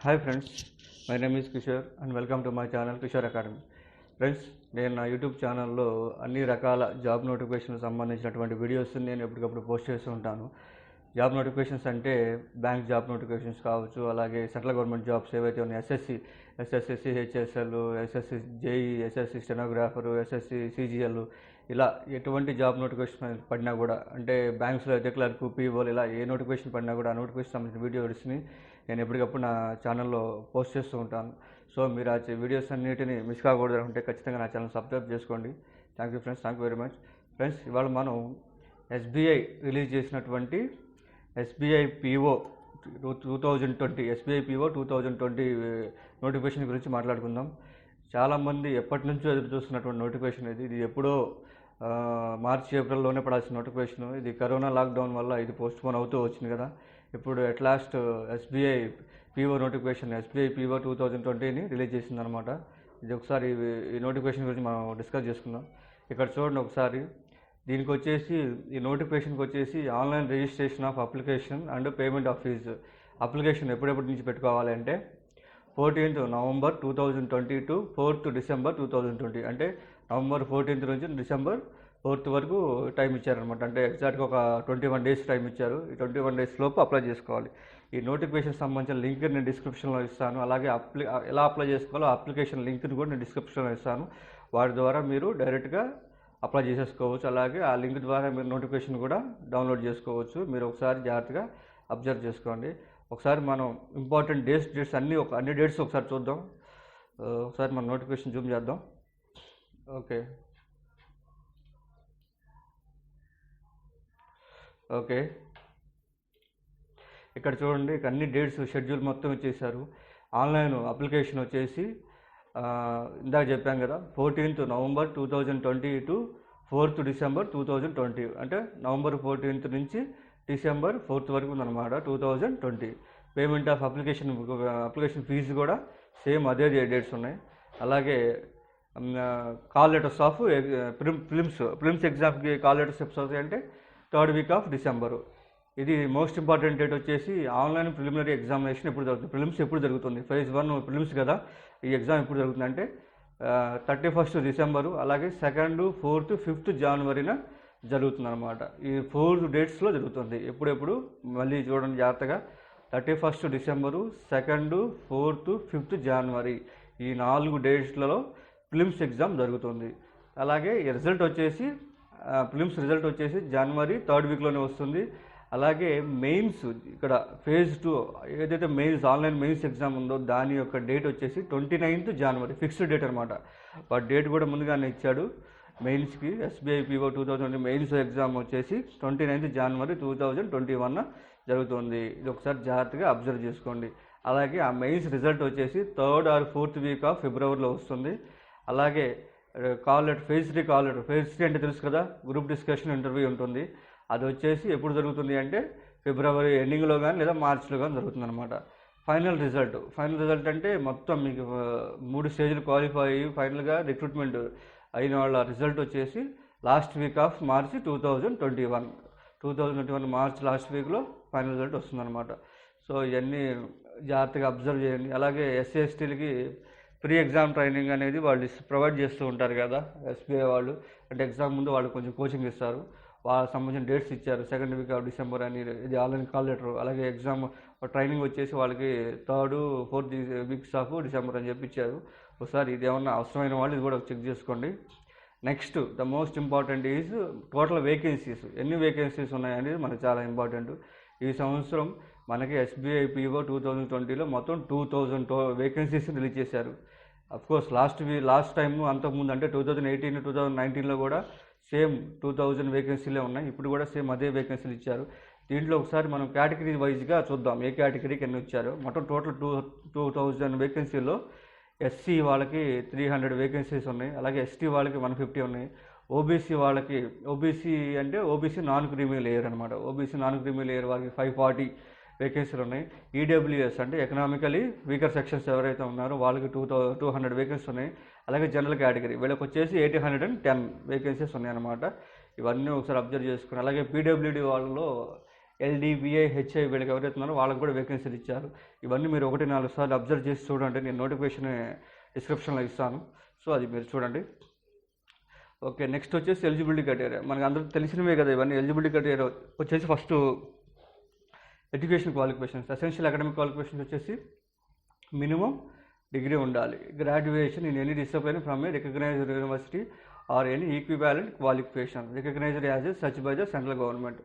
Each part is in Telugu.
Hi friends, my name is Kishore and welcome to my channel Kishore academy. Friends, నేను నా యూట్యూబ్ ఛానల్లో అన్ని రకాల జాబ్ నోటిఫికేషన్కి సంబంధించినటువంటి వీడియోస్ నేను ఎప్పటికప్పుడు పోస్ట్ చేస్తూ ఉంటాను. జాబ్ నోటిఫికేషన్స్ అంటే బ్యాంక్ జాబ్ నోటిఫికేషన్స్ కావచ్చు, అలాగే సెంట్రల్ గవర్నమెంట్ జాబ్స్ ఏవైతే ఉన్నాయి, SSC CHSL, SSC JEE, SSC stenographer, SSC CGL, ఇలా ఎటువంటి జాబ్ నోటిఫికేషన్ పడినా కూడా, అంటే బ్యాంక్స్లో అయితే క్లర్క్, పీఓలు, ఇలా ఏ నోటిఫికేషన్ పడినా కూడా ఆ నోటిఫికేషన్ సంబంధించిన వీడియోస్ని నేను ఎప్పటికప్పుడు నా ఛానల్లో పోస్ట్ చేస్తూ ఉంటాను. సో మీరు ఆ వీడియోస్ అన్నిటిని మిస్ కాకూడదు అనుకుంటే ఖచ్చితంగా నా ఛానల్ సబ్స్క్రైబ్ చేసుకోండి. Thank you friends, thank you very much. Friends, ఇవాళ మనం ఎస్బీఐ రిలీజ్ చేసినటువంటి SBI PO 2020 SBI PO 2020 notification గురించి మాట్లాడుకుందాం. చాలామంది ఎప్పటి నుంచో ఎదురు చూస్తున్నటువంటి నోటిఫికేషన్ ఇది ఎప్పుడో మార్చి ఏప్రిల్లోనే పడాల్సిన నోటిఫికేషన్. ఇది కరోనా లాక్డౌన్ వల్ల ఇది పోస్ట్పోన్ అవుతూ వచ్చింది కదా. ఇప్పుడు at last SBI PO notification SBI PO 2020ని రిలీజ్ చేసిందనమాట. ఇది ఒకసారి ఈ నోటిఫికేషన్ గురించి మనం డిస్కస్ చేసుకుందాం. ఇక్కడ చూడండి ఒకసారి. దీనికి వచ్చేసి ఈ నోటిఫికేషన్కి వచ్చేసి online registration of application and payment of fee. Application ఎప్పుడెప్పటి నుంచి పెట్టుకోవాలి అంటే 14th November 2020 to 4th December 2020, అంటే November 14th నుంచి December 4th వరకు టైం ఇచ్చారనమాట. అంటే ఎగ్జాక్ట్గా ఒక 21 days టైం ఇచ్చారు. ఈ 21 days లోపు అప్లై చేసుకోవాలి. ఈ నోటిఫికేషన్ సంబంధించిన లింక్ నేను డిస్క్రిప్షన్లో ఇస్తాను. అలాగే ఎలా అప్లై చేసుకోవాలో అప్లికేషన్ లింక్ని కూడా నేను డిస్క్రిప్షన్లో ఇస్తాను. వాటి ద్వారా మీరు డైరెక్ట్గా అప్లై చేసేసుకోవచ్చు. అలాగే ఆ లింక్ ద్వారా మీరు నోటిఫికేషన్ కూడా డౌన్లోడ్ చేసుకోవచ్చు. మీరు ఒకసారి జాగ్రత్తగా అబ్జర్వ్ చేసుకోండి. ఒకసారి మనం ఇంపార్టెంట్ డేట్స్ అన్ని డేట్స్ ఒకసారి చూద్దాం. ఒకసారి మన నోటిఫికేషన్ జూమ్ చేద్దాం. ఓకే, ఇక్కడ చూడండి. ఇక అన్ని డేట్స్ షెడ్యూల్ మొత్తం ఇచ్చేసారు. ఆన్లైన్ అప్లికేషన్ వచ్చేసి ఇందాక చెప్పాం కదా, 14th November 2020 to 4th December 2020, అంటే November 14th నుంచి December 4th వరకు ఉందన్నమాట 2020. పేమెంట్ ఆఫ్ అప్లికేషన్ ఫీజు కూడా సేమ్ అదే డేట్స్ ఉన్నాయి. అలాగే కాల్ లెటర్స్ ఆఫ్ ప్రిలిమ్స్ ఎగ్జామ్కి కాల్ లెటర్స్ ఎప్పుడు అవుతాయి అంటే 3rd week of December. ఇది మోస్ట్ ఇంపార్టెంట్ డేట్ వచ్చేసి ఆన్లైన్ ప్రిలిమినరీ ఎగ్జామినేషన్ ఎప్పుడు జరుగుతుంది, ప్రిలిమ్స్ ఎప్పుడు జరుగుతుంది, Phase 1 ప్రిలిమ్స్ కదా. ఈ ఎగ్జామ్ ఎప్పుడు జరుగుతుంది అంటే 31st December, అలాగే 2nd, 4th, 5th January జరుగుతుంది అనమాట. ఈ 4 dates జరుగుతుంది. ఎప్పుడెప్పుడు మళ్ళీ చూడండి జాగ్రత్తగా. 31st December, 2nd, 4th, 5th January, ఈ 4 dates ప్రిలిమ్స్ ఎగ్జామ్ జరుగుతుంది. అలాగే రిజల్ట్ వచ్చేసి ప్రిలిమ్స్ రిజల్ట్ వచ్చేసి January 3rd weekలోనే వస్తుంది. అలాగే మెయిన్స్, ఇక్కడ Phase 2 ఏదైతే ఆన్లైన్ మెయిన్స్ ఎగ్జామ్ ఉందో దాని యొక్క డేట్ వచ్చేసి 29th January, ఫిక్స్డ్ డేట్ అనమాట. బట్ డేట్ కూడా ముందుగానే ఇచ్చాడు. మెయిన్స్కి ఎస్బీఐ పీఓ 2020 మెయిన్స్ ఎగ్జామ్ వచ్చేసి 29th January 2021 జరుగుతుంది. ఇది ఒకసారి జాగ్రత్తగా అబ్జర్వ్ చేసుకోండి. అలాగే ఆ మెయిన్స్ రిజల్ట్ వచ్చేసి 3rd or 4th week of February వస్తుంది. అలాగే Phase 3 అంటే తెలుసు కదా, గ్రూప్ డిస్కషన్ ఇంటర్వ్యూ ఉంటుంది. అది వచ్చేసి ఎప్పుడు జరుగుతుంది అంటే February ఎండింగ్లో కానీ లేదా మార్చ్లో కానీ జరుగుతుంది అనమాట. ఫైనల్ రిజల్ట్ అంటే మొత్తం మీకు 3 స్టేజ్లు క్వాలిఫై అయ్యి ఫైనల్గా రిక్రూట్మెంట్ అయిన వాళ్ళ రిజల్ట్ వచ్చేసి last week off March 2021 March last వీక్లో ఫైనల్ రిజల్ట్ వస్తుందన్నమాట. సో ఇవన్నీ జాగ్రత్తగా అబ్జర్వ్ చేయండి. అలాగే ఎస్సీ ఎస్టీలకి ప్రీ ఎగ్జామ్ ట్రైనింగ్ అనేది వాళ్ళు ప్రొవైడ్ చేస్తూ ఉంటారు కదా ఎస్బీఐ వాళ్ళు. అంటే ఎగ్జామ్ ముందు వాళ్ళు కొంచెం కోచింగ్ ఇస్తారు. వాళ్ళకి సంబంధించిన డేట్స్ ఇచ్చారు. 2nd week of December అని, ఇది ఆన్లైన్ కాల్ లెటర్. అలాగే ఎగ్జామ్ ట్రైనింగ్ వచ్చేసి వాళ్ళకి 3rd, 4th weeks of December అని చెప్పి ఇచ్చారు. ఒకసారి ఇది ఏమన్నా అవసరమైన వాళ్ళు ఇది కూడా చెక్ చేసుకోండి. Next the most important is total vacancies. ఎన్ని వేకెన్సీస్ ఉన్నాయనేది మనకు చాలా ఇంపార్టెంట్. ఈ సంవత్సరం మనకి ఎస్బీఐ పీఓ 2020లో మొత్తం 2000 వేకెన్సీస్ రిలీజ్ చేశారు. అఫ్కోర్స్ లాస్ట్ టైం అంతకుముందు అంటే 2018, 2019లో కూడా సేమ్ 2000 వేకెన్సీలే ఉన్నాయి. ఇప్పుడు కూడా సేమ్ అదే వేకెన్సీలు ఇచ్చారు. దీంట్లో ఒకసారి మనం కేటగిరీ వైజ్గా చూద్దాం, ఏ కేటగిరీకి ఎన్ని ఇచ్చారు. మొత్తం టోటల్ 2000 వేకెన్సీలో ఎస్సీ వాళ్ళకి 300 వేకెన్సీస్ ఉన్నాయి. అలాగే ఎస్టీ వాళ్ళకి 150 ఉన్నాయి. ఓబీసీ అంటే ఓబీసీ నాన్ క్రీమీ లేయర్ అనమాట. ఓబీసీ నాన్ క్రీమీ లేయర్ వాళ్ళకి 540 వేకెన్సీలు ఉన్నాయి. ఈడబ్ల్యూఎస్ అంటే ఎకనామికలీ వీకర్ సెక్షన్స్ ఎవరైతే ఉన్నారో వాళ్ళకి 200 వేకెన్సీస్ ఉన్నాయి. అలాగే జనరల్ కేటగిరీ వీళ్ళకి వచ్చేసి 810 వేకెన్సీస్ ఉన్నాయన్నమాట. ఇవన్నీ ఒకసారి అబ్జర్వ్ చేసుకుని, అలాగే పీడబ్ల్యూడీ వాళ్ళలో LD, VI, HI వీళ్ళకి ఎవరైతే ఉన్నారో వాళ్ళకి కూడా వేకెన్సీలు ఇచ్చారు. ఇవన్నీ మీరు 1-4 సార్లు అబ్జర్వ్ చేసి చూడండి. నేను నోటిఫికేషన్ డిస్క్రిప్షన్లో ఇస్తాను, సో అది మీరు చూడండి. ఓకే, నెక్స్ట్ వచ్చేసి ఎలిజిబిలిటీ క్రైటీరియా. మనకు అందరికీ తెలిసినవే కదా ఇవన్నీ. ఎలిజిబిలిటీ క్రైటీరియా వచ్చేసి first education qualifications. Essential academic qualifications వచ్చేసి మినిమం డిగ్రీ ఉండాలి. Graduation in any discipline from a recognised university or any equivalent qualification recognised as a such by the central government.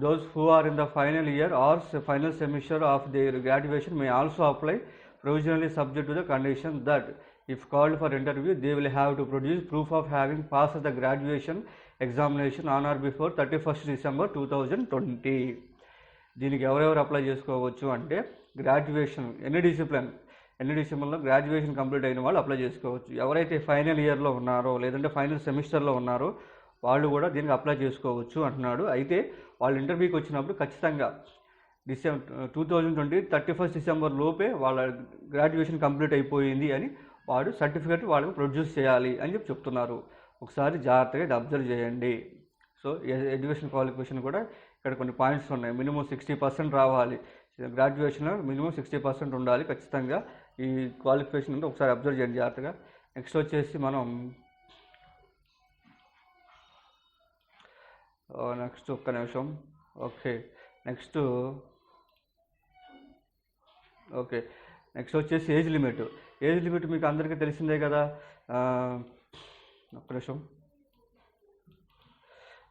Those who are in the final year or final semester of their graduation may also apply provisionally, subject to the condition that if called for interview they will have to produce proof of having passed the graduation examination on or before 31st December 2020. దీనికి ఎవరెవరు అప్లై చేసుకోవచ్చు అంటే గ్రాడ్యుయేషన్ ఎన్ని డిసిప్లిన్లో గ్రాడ్యుయేషన్ కంప్లీట్ అయిన వాళ్ళు అప్లై చేసుకోవచ్చు. ఎవరైతే ఫైనల్ ఇయర్లో ఉన్నారో లేదంటే ఫైనల్ సెమిస్టర్లో ఉన్నారో వాళ్ళు కూడా దీనికి అప్లై చేసుకోవచ్చు అంటున్నాడు. అయితే వాళ్ళు ఇంటర్వ్యూకి వచ్చినప్పుడు ఖచ్చితంగా 2020 31st డిసెంబర్ లోపే వాళ్ళ గ్రాడ్యుయేషన్ కంప్లీట్ అయిపోయింది అని వాడు సర్టిఫికేట్ వాళ్ళకు ప్రొడ్యూస్ చేయాలి అని చెప్తున్నారు. ఒకసారి జాగ్రత్తగా ఇది అబ్జర్వ్ చేయండి. సో ఎడ్యుకేషన్ క్వాలిఫికేషన్ కూడా ఇక్కడ కొన్ని పాయింట్స్ ఉన్నాయి. మినిమం 60% రావాలి, గ్రాడ్యుయేషన్లో మినిమం 60% ఉండాలి ఖచ్చితంగా. ఈ క్వాలిఫికేషన్ అంటే ఒకసారి అబ్జర్వ్ చేయండి జాగ్రత్తగా. నెక్స్ట్ వచ్చేసి మనం నెక్స్ట్ ఒక్క నిమిషం. ఓకే, నెక్స్ట్ వచ్చేసి ఏజ్ లిమిట్ మీకు అందరికీ తెలిసిందే కదా. ఒక్క నిమిషం.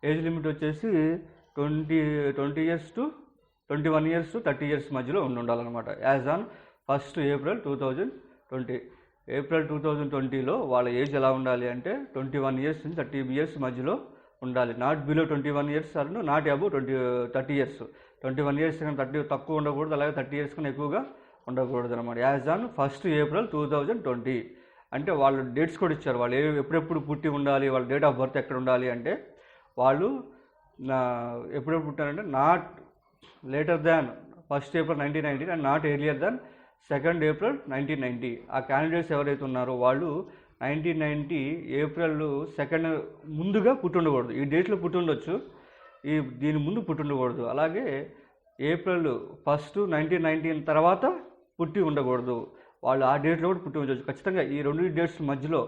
ఏజ్ లిమిట్ వచ్చేసి 20 years to 21 years to 30 years మధ్యలో ఉండాలన్నమాట. As on 1st April 2020. April 2020లో వాళ్ళ ఏజ్ ఎలా ఉండాలి అంటే 21 years నుంచి 30 years మధ్యలో ఉండాలి. Not below 21 years or not above 30 years. 21 years కన్నా 30 తక్కువ ఉండకూడదు, అలాగే 30 years కన్నా ఎక్కువగా ఉండకూడదు అనమాట. యాజ్ ఆన్ 1st April 2020 అంటే వాళ్ళు డేట్స్ కూడా ఇచ్చారు. వాళ్ళు ఎప్పుడెప్పుడు పుట్టి ఉండాలి, వాళ్ళ డేట్ ఆఫ్ బర్త్ ఎక్కడ ఉండాలి అంటే వాళ్ళు ఎప్పుడెప్పుడు పుట్టారంటే not later than 1st April 1990 and not earlier than 2nd April 1990. ఆ క్యాండిడేట్స్ ఎవరైతే ఉన్నారో వాళ్ళు 1990 ఏప్రిల్ 2 ముందుగా పుట్టుండకూడదు. ఈ డేట్లో పుట్టుండొచ్చు, దీని ముందు పుట్టుండకూడదు. అలాగే ఏప్రిల్ 1 1990 తర్వాత పుట్టి ఉండకూడదు. వాళ్ళు ఆ డేట్లో కూడా పుట్టి ఉండొచ్చు. ఖచ్చితంగా ఈ 2 డేట్స్ మధ్యలో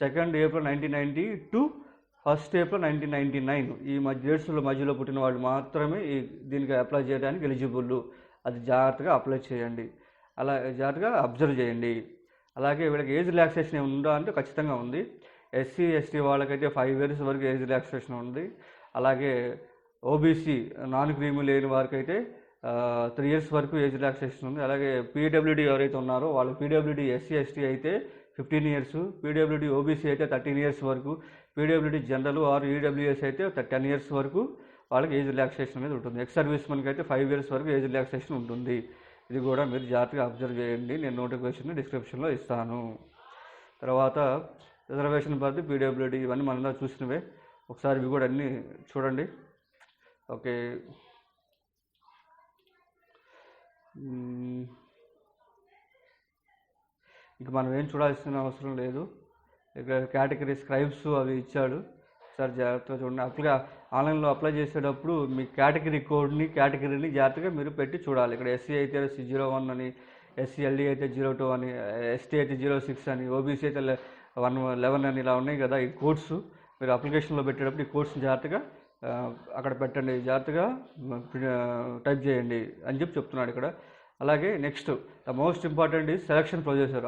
2nd April 1990 to 1st April 1999 ఈ డేట్స్ల మధ్యలో పుట్టిన వాళ్ళు మాత్రమే దీనికి అప్లై చేయడానికి ఎలిజిబుల్. అది జాగ్రత్తగా అప్లై చేయండి, అలా జాగ్రత్తగా అబ్జర్వ్ చేయండి. అలాగే వీళ్ళకి ఏజ్ రిలాక్సేషన్ ఏమి ఉందా అంటే ఖచ్చితంగా ఉంది. SC ST వాళ్ళకైతే 5 years వరకు ఏజ్ రిలాక్సేషన్ ఉంది. అలాగే OBC నాన్ క్రీమీ లేని వారికి అయితే 3 years వరకు ఏజ్ రిలాక్సేషన్ ఉంది. అలాగే PWD ఎవరైతే ఉన్నారో వాళ్ళు PWD SC ST అయితే 15 years, PWD OBC అయితే 13 years వరకు, PWD జనరల్ ఆర్ EWS అయితే 10 years వరకు వాళ్ళకి ఏజ్ రిలాక్సేషన్ అనేది ఉంటుంది. ఎక్స్ సర్వీస్ మనకి అయితే 5 years వరకు ఏజ్ రిలాక్సేషన్ ఉంటుంది. ఇది కూడా మీరు జాగ్రత్తగా అబ్జర్వ్ చేయండి. నేను నోటిఫికేషన్ డిస్క్రిప్షన్లో ఇస్తాను. తర్వాత రిజర్వేషన్ పరిధి, PWD ఇవన్నీ మనం చూసినవే. ఒకసారి ఇవి కూడా అన్నీ చూడండి. ఓకే, ఇంక మనం ఏం చూడాల్సిన అవసరం లేదు. ఇక్కడ కేటగిరీ స్క్రైబ్స్ అవి ఇచ్చాడు, సార్ జాగ్రత్తగా చూడండి. ఆన్లైన్లో అప్లై చేసేటప్పుడు మీ కేటగిరీని జాగ్రత్తగా మీరు పెట్టి చూడాలి. ఇక్కడ SC అయితే C01 అని, SC LD అయితే 02 అని, ST అయితే 06 అని, OBC అయితే 111 అని ఇలా ఉన్నాయి కదా. ఈ కోడ్స్ మీరు అప్లికేషన్లో పెట్టేటప్పుడు ఈ కోడ్స్ని జాగ్రత్తగా అక్కడ పెట్టండి, జాగ్రత్తగా టైప్ చేయండి అని చెప్తున్నాడు ఇక్కడ. అలాగే next the most important is selection procedure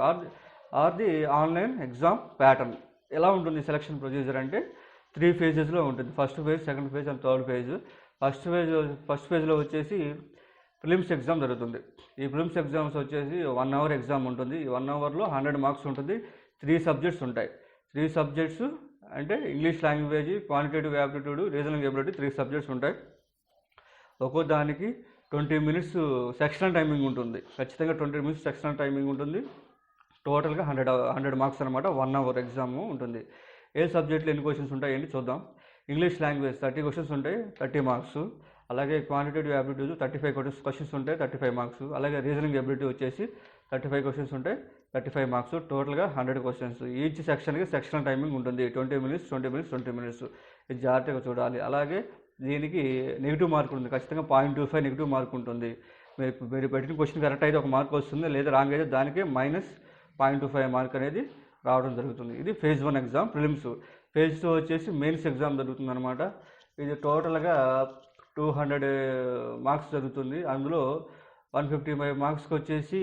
or the online exam pattern. ఎలా ఉంటుంది సెలక్షన్ ప్రొసీజర్ అంటే 3 phases ఉంటుంది. First phase, second phase and third phase. First ఫేజ్లో వచ్చేసి ప్రిలిమ్స్ ఎగ్జామ్ జరుగుతుంది. ఈ ప్రిలిమ్స్ ఎగ్జామ్స్ వచ్చేసి 1 hour ఎగ్జామ్ ఉంటుంది. ఈ 1 hourలో 100 marks ఉంటుంది. 3 subjects ఉంటాయి. 3 subjects అంటే English language, quantitative aptitude, reasoning ability 3 subjects ఉంటాయి. ఒక్కో దానికి 20 minutes సెక్షనల్ టైమింగ్ ఉంటుంది. ఖచ్చితంగా 20 minutes సెక్షనల్ టైమింగ్ ఉంటుంది. టోటల్గా 100 marks అనమాట. 1 hour ఎగ్జామ్ ఉంటుంది. ఏ సబ్జెక్ట్లో ఎన్ని క్వశ్చన్స్ ఉంటాయండి చూద్దాం. ఇంగ్లీష్ లాంగ్వేజ్ 30 questions ఉంటాయి, 30 marks. అలాగే క్వాంటిటేటివ్ యాప్టిట్యూడ్ 35 questions ఉంటాయి, 35 marks. అలాగే రీజనింగ్ ఎబిలిటీ వచ్చేసి 35 questions ఉంటాయి, 35 marks. టోటల్గా 100 questions. ఈచ్ సెక్షన్కి సెక్షనల్ టైమింగ్ ఉంటుంది. 20 minutes, 20 minutes, 20 minutes. ఇది జాగ్రత్తగా చూడాలి. అలాగే దీనికి నెగిటివ్ మార్క్ ఉంటుంది, ఖచ్చితంగా 0.25 నెగిటివ్ మార్క్ ఉంటుంది. మీరు పెట్టిన క్వశ్చన్ కరెక్ట్ అయితే 1 మార్క్ వస్తుంది, లేదా రాంగ్ అయితే దానికే -0.25 మార్క్ అనేది రావడం జరుగుతుంది. ఇది ఫేజ్ 1 ఎగ్జామ్ ప్రిలిమ్స్. ఫేజ్ 2 వచ్చేసి మెయిన్స్ ఎగ్జామ్ జరుగుతుంది అనమాట. ఇది టోటల్గా 200 మార్క్స్ జరుగుతుంది. అందులో 155 మార్క్స్కి వచ్చేసి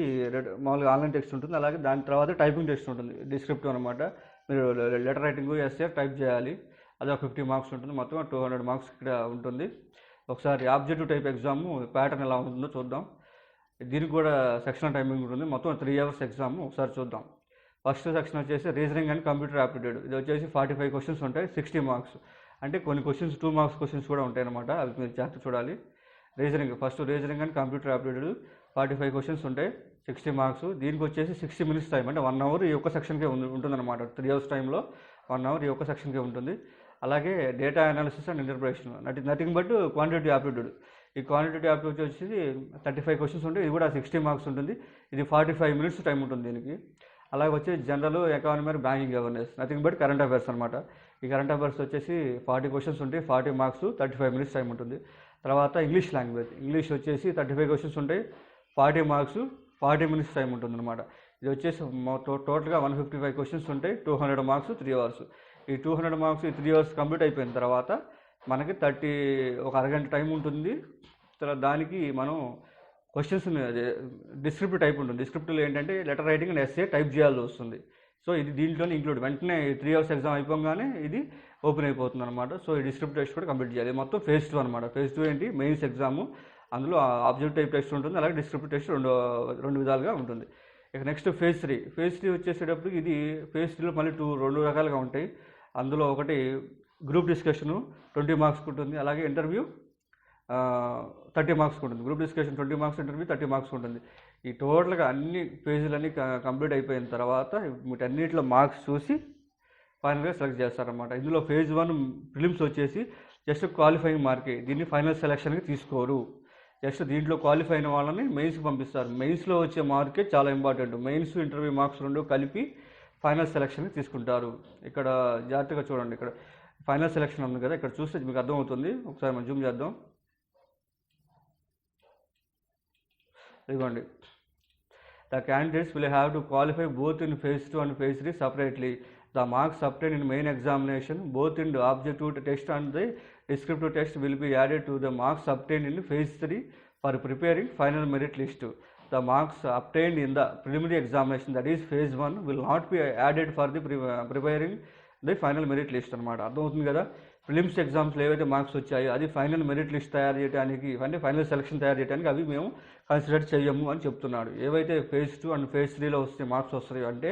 మామూలుగా ఆన్లైన్ టెస్ట్ ఉంటుంది, అలాగే దాని తర్వాత టైపింగ్ టెస్ట్ ఉంటుంది, డిస్క్రిప్టివ్ అనమాట. మీరు లెటర్ రైటింగ్ ఎస్ఏ టైప్ చేయాలి, అది ఒక 50 మార్క్స్ ఉంటుంది. మొత్తం 200 మార్క్స్ ఇక్కడ ఉంటుంది. ఒకసారి ఆబ్జెక్టివ్ టైప్ ఎగ్జామ్ ప్యాటర్న్ ఎలా ఉంటుందో చూద్దాం. దీనికి కూడా సెక్షన్ టైమింగ్ ఉంటుంది, మొత్తం 3 hours ఎగ్జామ్. ఒకసారి చూద్దాం. ఫస్ట్ సెక్షన్ వచ్చేసి రీజనింగ్ అండ్ కంప్యూటర్ యాప్టిట్యూడ్. ఇది వచ్చేసి 45 క్వశ్చన్స్ ఉంటాయి, 60 మార్క్స్. అంటే కొన్ని క్వశ్చన్స్ 2 మార్క్స్ క్వశ్చన్స్ కూడా ఉంటాయి అనమాట, అవి మీరు జాగ్రత్త చూడాలి. First reasoning and computer aptitude 45 questions ఉంటాయి, 60 మార్క్స్. దీనికి వచ్చేసి 60 minutes టైం, అంటే 1 hour ఈ ఒక్క సెక్షన్కే ఉంటుందన్నమాట. 3 hours టైంలో 1 hour ఈ ఒక్క సెక్షన్కే ఉంటుంది. అలాగే data analysis and interpretation, nothing but quantitative aptitude. ఈ క్వాంటిటేటివ్ యాప్టిట్యూడ్ వచ్చేసి 35 క్వశ్చన్స్ ఉంటాయి, ఇది కూడా 60 మార్క్స్ ఉంటుంది. ఇది 45 minutes టైం ఉంటుంది దీనికి. అలాగే వచ్చి general, economy, banking awareness, nothing but current affairs అనమాట. ఈ కరెంట్ అఫైర్స్ వచ్చేసి 40 క్వశ్చన్స్ ఉంటాయి, 40 మార్క్స్, 35 minutes టైం ఉంటుంది. తర్వాత ఇంగ్లీష్ లాంగ్వేజ్, ఇంగ్లీష్ వచ్చేసి 35 క్వశ్చన్స్ ఉంటాయి, 40 మార్క్స్, 40 minutes టైం ఉంటుంది అనమాట. ఇది వచ్చేసి టోటల్గా 155 క్వశ్చన్స్ ఉంటాయి, 200 మార్క్స్, 3 hours. ఈ 200 మార్క్స్ ఈ 3 hours కంప్లీట్ అయిపోయిన తర్వాత మనకి ఒక అరగంట టైం ఉంటుంది. తర్వాత దానికి మనం క్వశ్చన్స్ డిస్క్రిప్టివ్ టైప్ ఉంటుంది. డిస్క్రిప్టివ్లో ఏంటంటే letter writing and essay type చేయాల్సి వస్తుంది. సో ఇది దీంట్లోనే ఇంక్లూడ్, వెంటనే 3 hours ఎగ్జామ్ అయిపోగానే ఇది ఓపెన్ అయిపోతుంది అనమాట. సో ఈ డిస్క్రిప్టివ్ టెస్ట్ కూడా కంప్లీట్ చేయాలి. మొత్తం ఫేజ్ 2 అనమాట. ఫేజ్ 2 ఏంటి, మెయిన్స్ ఎగ్జామ్. అందులో ఆబ్జెక్టివ్ టైప్ టెస్ట్ ఉంటుంది, అలాగే డిస్క్రిప్టివ్ టెస్ట్ రెండు విధాలుగా ఉంటుంది. ఇక నెక్స్ట్ ఫేజ్ 3. ఫేజ్ 3 వచ్చేసేటప్పుడు ఇది ఫేజ్ 3లో మళ్ళీ 2 రకాలుగా ఉంటాయి. అందులో ఒకటి గ్రూప్ డిస్కషను 20 మార్క్స్ ఉంటుంది, అలాగే ఇంటర్వ్యూ 30 మార్క్స్ ఉంటుంది. Group discussion 20 marks, interview 30 marks ఉంటుంది. ఈ టోటల్గా అన్ని పేజీలన్నీ కంప్లీట్ అయిపోయిన తర్వాత వీటన్నిటిలో మార్క్స్ చూసి ఫైనల్గా సెలెక్ట్ చేస్తారనమాట. ఇందులో ఫేజ్ 1 ప్రిలిమ్స్ వచ్చేసి జస్ట్ క్వాలిఫైయింగ్ మార్కే, దీన్ని ఫైనల్ సెలక్షన్కి తీసుకోరు. జస్ట్ దీంట్లో క్వాలిఫై అయిన వాళ్ళని మెయిన్స్కి పంపిస్తారు. మెయిన్స్లో వచ్చే మార్కే చాలా ఇంపార్టెంట్. మెయిన్స్, ఇంటర్వ్యూ మార్క్స్ రెండు కలిపి ఫైనల్ సెలక్షన్కి తీసుకుంటారు. ఇక్కడ జాగ్రత్తగా చూడండి, ఇక్కడ ఫైనల్ సెలక్షన్ ఉంది కదా, ఇక్కడ చూస్తే మీకు అర్థమవుతుంది. ఒకసారి మనం జూమ్ చేద్దాం. ఇదిగోండి, the candidates will have to qualify both in phase 2 and phase 3 separately. The marks obtained in main examination, both in the objective test and the descriptive test, will be added to the marks obtained in phase 3 for preparing final merit list. The marks obtained in the preliminary examination, that is phase 1, will not be added for the preparing the final merit list అనమాట. అర్థమవుతుంది కదా. ప్రిలిమ్స్ ఎగ్జామ్స్లో ఏవైతే మార్క్స్ వచ్చాయో అది ఫైనల్ మెరిట్ లిస్ట్ తయారు చేయడానికి, అంటే ఫైనల్ సెలక్షన్ తయారు చేయడానికి అవి మేము కన్సిడర్ చేయము అని చెప్తున్నాడు. ఏవైతే ఫేజ్ 2 అండ్ ఫేజ్ 3లో వస్తే మార్క్స్ వస్తాయో, అంటే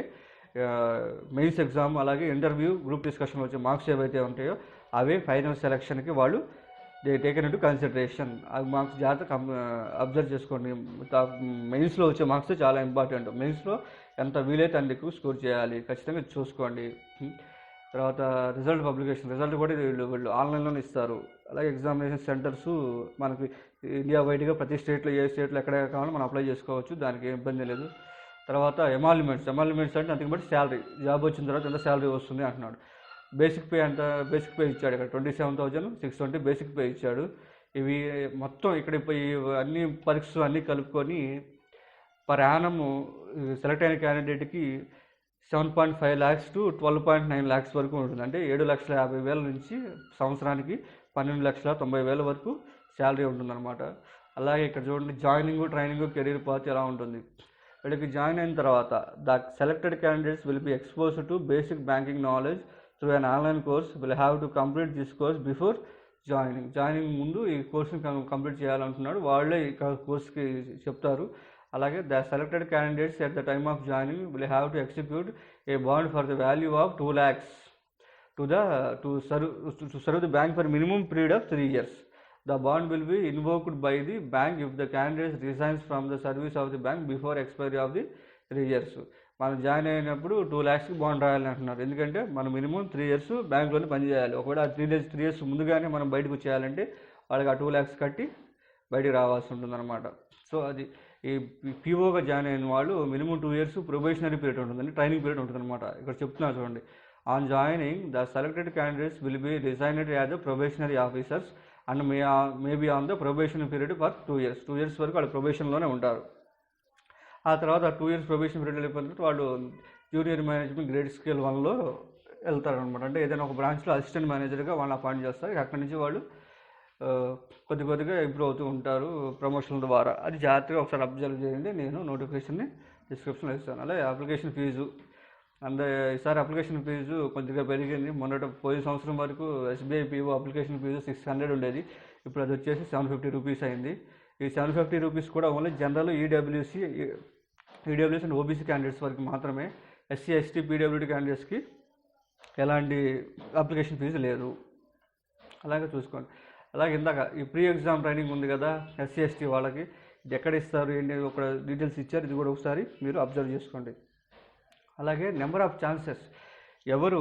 మెయిన్స్ ఎగ్జామ్ అలాగే ఇంటర్వ్యూ గ్రూప్ డిస్కషన్ వచ్చే మార్క్స్ ఏవైతే ఉంటాయో అవే ఫైనల్ సెలక్షన్కి వాళ్ళు దే టేకెన్ ఇంటూ కన్సిడరేషన్. అవి మార్క్స్ జాగ్రత్తగా అబ్జర్వ్ చేసుకోండి. మెయిన్స్లో వచ్చే మార్క్స్ చాలా ఇంపార్టెంట్. మెయిన్స్లో ఎంత వీలైతే అంత ఎక్కువ స్కోర్ చేయాలి, ఖచ్చితంగా చూసుకోండి. తర్వాత రిజల్ట్ పబ్లికేషన్, రిజల్ట్ కూడా వీళ్ళు ఆన్లైన్లోనే ఇస్తారు. అలాగే ఎగ్జామినేషన్ సెంటర్స్ మనకి ఇండియా వైడ్గా ప్రతి స్టేట్లో ఏ స్టేట్లో ఎక్కడ కావాలో మనం అప్లై చేసుకోవచ్చు, దానికి ఏం ఇబ్బంది లేదు. తర్వాత ఎమాల్యుమెంట్స్ అంటే నథింగ్ బట్ శాలరీ. జాబ్ వచ్చిన తర్వాత ఎంత శాలరీ వస్తుంది అంటున్నాడు. బేసిక్ పే ఇచ్చాడు. ఇక్కడ 27,620 బేసిక్ పే ఇచ్చాడు. ఇవి మొత్తం ఇక్కడ అన్ని పరీక్ష అన్నీ కలుపుకొని పర్ యానము సెలెక్ట్ అయిన క్యాండిడేట్కి 7.5 lakhs to 12.9 lakhs వరకు ఉంటుంది. అంటే 7,50,000 నుంచి సంవత్సరానికి 12,90,000 వరకు శాలరీ ఉంటుందన్నమాట. అలాగే ఇక్కడ చూడండి, జాయినింగ్, ట్రైనింగ్, కెరీర్ పాత్ ఎలా ఉంటుంది. వీళ్ళకి జాయిన్ అయిన తర్వాత the selected candidates will be exposed to basic banking knowledge through an online course. Will have to complete this course before joining ముందు ఈ కోర్సుని కంప్లీట్ చేయాలంటున్నాడు. వాళ్ళే ఈ కోర్స్కి చెప్తారు. అలాగే the selected candidates at the time of joining will have to execute A bond for the value of 2 lakhs to serve the bank for minimum period of 3 years. The bond will be invoked by the bank if the candidate resigns from the service of the bank before expiry of the 3 years. మనం జాయిన్ అయినప్పుడు 2 lakhsకి బాండ్ రాయాలని అంటున్నారు. ఎందుకంటే మనం మినిమం 3 years బ్యాంక్లోనే పనిచేయాలి. ఒకవేళ 3 years ముందుగానే మనం బయటకు వచ్చేయాలంటే వాళ్ళకి ఆ 2 lakhs కట్టి బయటికి రావాల్సి ఉంటుందన్నమాట. సో అది ఈ పీఓగా జాయిన్ అయిన వాళ్ళు మినిమం 2 years ప్రొబేషనరీ పీరియడ్ ఉంటుందండి, ట్రైనింగ్ పీరియడ్ ఉంటుందన్నమాట. ఇక్కడ చెప్తున్నారు చూడండి. On joining the selected candidates will be designed as the probationary officers and maybe on the probation period for 2 years. 2 years వరకు వాళ్ళు ప్రొబేషన్లోనే ఉంటారు. ఆ తర్వాత 2 years ప్రొబేషన్ పీరియడ్ అయిపోయిన తర్వాత వాళ్ళు జూనియర్ మేనేజ్మెంట్ గ్రేడ్ స్కేల్ 1లో వెళ్తారనమాట. అంటే ఏదైనా ఒక బ్రాంచ్లో అసిస్టెంట్ మేనేజర్గా వాళ్ళని అపాయింట్ చేస్తారు. అక్కడి నుంచి వాళ్ళు కొద్దిగా ఇంప్రూవ్ అవుతూ ఉంటారు ప్రమోషన్ల ద్వారా. అది జాగ్రత్తగా ఒకసారి అబ్జర్వ్ చేయండి. నేను నోటిఫికేషన్ని డిస్క్రిప్షన్లో ఇస్తాను. అలాగే అప్లికేషన్ ఫీజు ఈసారి అప్లికేషన్ ఫీజు కొద్దిగా పెరిగింది. పోయిన సంవత్సరం వరకు SBI PO అప్లికేషన్ ఫీజు 600 ఉండేది. ఇప్పుడు అది వచ్చేసి 750 రూపీస్ అయింది. ఈ 750 రూపీస్ కూడా only general EWS and OBC candidates వరకు మాత్రమే. SC ST PWD క్యాండిడేట్స్కి ఎలాంటి అప్లికేషన్ ఫీజు లేదు. అలాగే చూసుకోండి. అలాగే ఇందాక ఈ ప్రీ ఎగ్జామ్ ట్రైనింగ్ ఉంది కదా SC ST వాళ్ళకి, ఇది ఎక్కడ ఇస్తారు ఏంటి ఒక డీటెయిల్స్ ఇచ్చారు. ఇది కూడా ఒకసారి మీరు అబ్జర్వ్ చేసుకోండి. అలాగే నెంబర్ ఆఫ్ ఛాన్సెస్, ఎవరు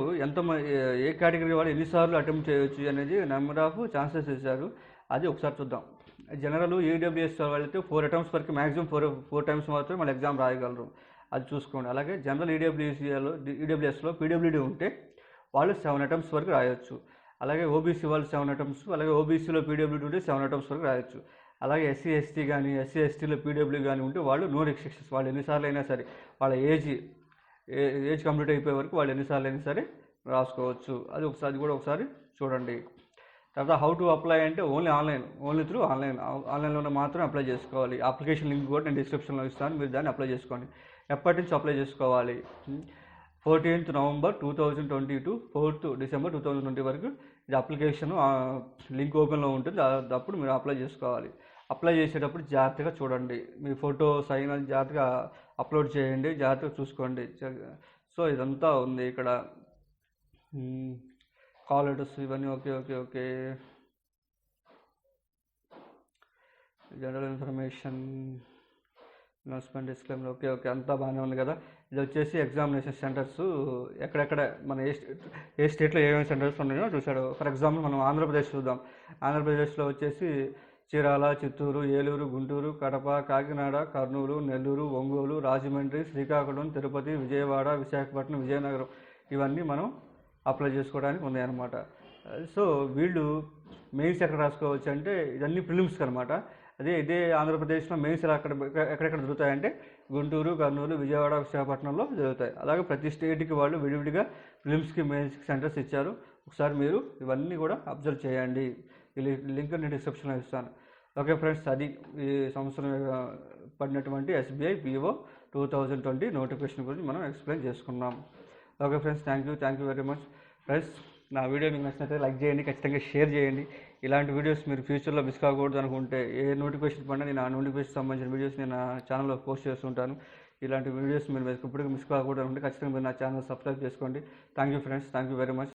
ఏ కేటగిరీ వాళ్ళు ఎన్నిసార్లు అటెంప్ట్ చేయొచ్చు అనేది నెంబర్ ఆఫ్ ఛాన్సెస్ ఇచ్చారు. అది ఒకసారి చూద్దాం. జనరల్ EWS వాళ్ళైతే 4 attempts వరకు మ్యాక్సిమం 4 times మాత్రమే మళ్ళీ ఎగ్జామ్ రాయగలరు. అది చూసుకోండి. అలాగే జనరల్ EWSలో PWD ఉంటే వాళ్ళు 7 attempts వరకు రాయొచ్చు. అలాగే OBC వాళ్ళు 7 attempts, అలాగే OBCలో PWD ఉంటే 7 attempts వరకు రాయొచ్చు. అలాగే SC ST కానీ SC STలో PWD కానీ ఉంటే వాళ్ళు నో రిస్ట్రిక్షన్స్, వాళ్ళు ఎన్నిసార్లు అయినా సరే వాళ్ళ ఏజ్ కంప్లీట్ అయిపోయే వరకు వాళ్ళు ఎన్నిసార్లు అయినా సరే రాసుకోవచ్చు. అది కూడా ఒకసారి చూడండి. తర్వాత హౌ టు అప్లై అంటే ఓన్లీ త్రూ ఆన్లైన్లోనే మాత్రం అప్లై చేసుకోవాలి. అప్లికేషన్ లింక్ కూడా నేను డిస్క్రిప్షన్లో ఇస్తాను, మీరు దాన్ని అప్లై చేసుకోండి. ఎప్పటి నుంచి అప్లై చేసుకోవాలి? 14th November 2020 to 4th December 2020 వరకు ఇది అప్లికేషన్ లింక్ ఓపెన్లో ఉంటుంది. అప్పుడు మీరు అప్లై చేసుకోవాలి. అప్లై చేసేటప్పుడు జాగ్రత్తగా చూడండి, మీ ఫోటో సైన్ అది జాగ్రత్తగా అప్లోడ్ చేయండి, జాగ్రత్తగా చూసుకోండి. సో ఇదంతా ఉంది ఇక్కడ. కాల్ లెటర్స్ ఇవన్నీ okay. General information, announcement, disclaimer okay అంతా బాగానే ఉంది కదా. ఇది వచ్చేసి ఎగ్జామినేషన్ సెంటర్స్ ఎక్కడెక్కడ మన ఏ స్టేట్లో ఏమేమి సెంటర్స్ ఉన్నాయో చూసాడు. ఫర్ ఎగ్జాంపుల్ మనం ఆంధ్రప్రదేశ్ చూద్దాం. ఆంధ్రప్రదేశ్లో వచ్చేసి చీరాల, చిత్తూరు, ఏలూరు, గుంటూరు, కడప, కాకినాడ, కర్నూలు, నెల్లూరు, ఒంగోలు, రాజమండ్రి, శ్రీకాకుళం, తిరుపతి, విజయవాడ, విశాఖపట్నం, విజయనగరం ఇవన్నీ మనం అప్లై చేసుకోవడానికి ఉన్నాయన్నమాట. సో వీళ్ళు మెయిన్స్ ఎక్కడ రాసుకోవచ్చు అంటే ఇవన్నీ ప్రిలిమ్స్కి అనమాట. ఇదే ఆంధ్రప్రదేశ్లో మెయిన్స్ ఎక్కడెక్కడ జరుగుతాయంటే గుంటూరు, కర్నూలు, విజయవాడ, విశాఖపట్నంలో జరుగుతాయి. అలాగే ప్రతి స్టేట్కి వాళ్ళు విడివిడిగా ప్రిలిమ్స్కి మెయిన్స్కి సెంటర్స్ ఇచ్చారు. ఒకసారి మీరు ఇవన్నీ కూడా అబ్జర్వ్ చేయండి. ఈ లింక్ నేను డిస్క్రిప్షన్లో ఇస్తాను. ఓకే ఫ్రెండ్స్, అది ఈ సంవత్సరం పడినటువంటి SBI PO 2020 నోటిఫికేషన్ గురించి మనం ఎక్స్ప్లెయిన్ చేసుకున్నాం. Okay friends, thank you very much. Friends, నా వీడియో మీకు నచ్చినట్లయితే లైక్ చేయండి, ఖచ్చితంగా షేర్ చేయండి. ఇలాంటి వీడియోస్ మీరు ఫ్యూచర్లో మిస్ కాకూడదు అనుకుంటే ఏ నోటిఫికేషన్ పడినా నేను ఆ నోటిఫికేషన్ సంబంధించిన వీడియోస్ నేను నా ఛానల్లో పోస్ట్ చేస్తుంటాను. ఇలాంటి వీడియోస్ మీరు ఇప్పటికీ మిస్ కాకూడదు అనుకుంటే ఖచ్చితంగా మీరు నా ఛానల్ సబ్స్క్రైబ్ చేసుకోండి. Thank you friends, thank you very much.